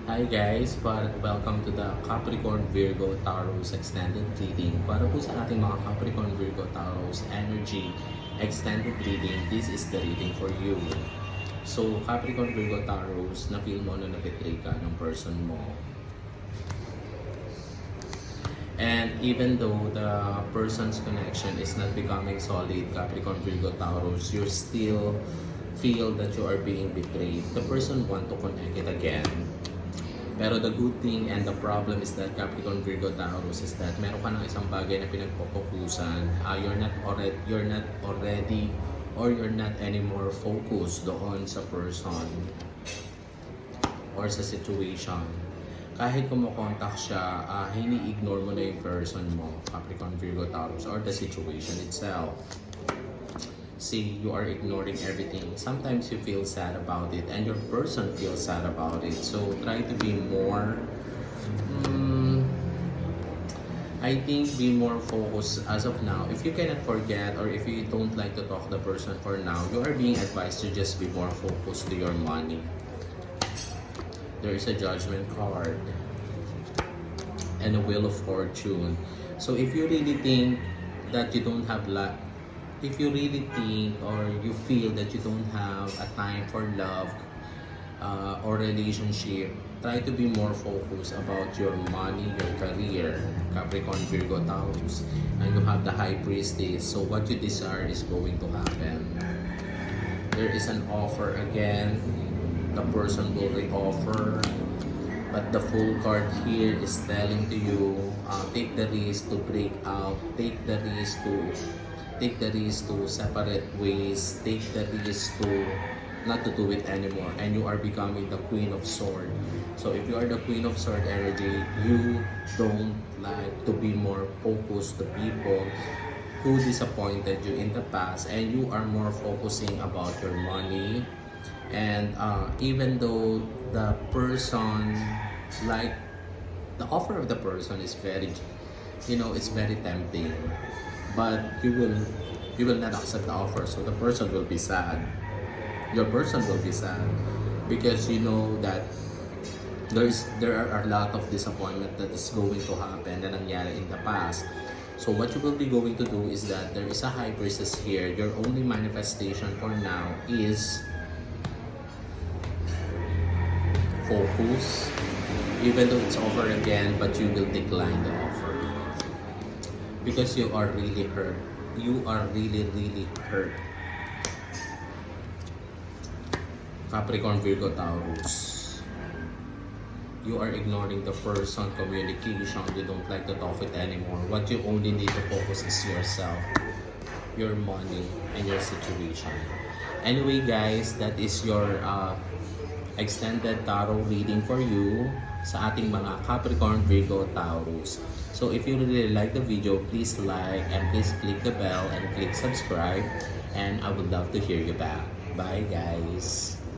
Hi guys, welcome to the Capricorn Virgo Taurus Extended Reading. Para po sa ating mga Capricorn Virgo Taurus Energy Extended Reading, this is the reading for you. So Capricorn Virgo Taurus, na-feel mo na nabitray ka ng person mo. And even though the person's connection is not becoming solid, Capricorn Virgo Taurus, you still feel that you are being betrayed. The person want to connect it again. Pero the good thing and the problem is that Capricorn Virgo Taurus is that meron ka ng isang bagay na pinagpokusan. You're not already or you're not anymore focused doon sa person or sa situation. Kahit kumukontak siya, hini-ignore mo na yung person mo, Capricorn Virgo Taurus, or the situation itself. See, you are ignoring everything. Sometimes you feel sad about it and your person feels sad about it. So try to be more, I think be more focused as of now. If you cannot forget or if you don't like to talk to the person for now, you are being advised to just be more focused to your money. There is a judgment card and a wheel of fortune. So if you really think that you don't have if you really think or you feel that you don't have a time for love or relationship, try to be more focused about your money, your career, Capricorn Virgo Taurus. And you have the High Priestess, so what you desire is going to happen. There is an offer again, the person will re-offer, but the Fool card here is telling to you, take the risk to break out, take the risk to separate ways, take the risk to not to do it anymore, and you are becoming the Queen of Swords. So if you are the Queen of Swords energy, you don't like to be more focused to people who disappointed you in the past, and you are more focusing about your money. And even though the person, like the offer of the person is very, it's very tempting, but you will not accept the offer, so the person will be sad. Your person will be sad because you know that there are a lot of disappointment that is going to happen na nangyari in the past. So what you will be going to do is that there is a High Priestess here. Your only manifestation for now is focus, even though it's over again, but you will decline the offer because you are really hurt. You are really hurt. Capricorn Virgo Taurus, you are ignoring the person, communication, you don't like to talk with anymore. What you only need to focus is yourself, your money, and your situation. Anyway guys, that is your extended tarot reading for you sa ating mga Capricorn Virgo Taurus. So if you really like the video, please like and please click the bell and click subscribe, and I would love to hear you back. Bye guys.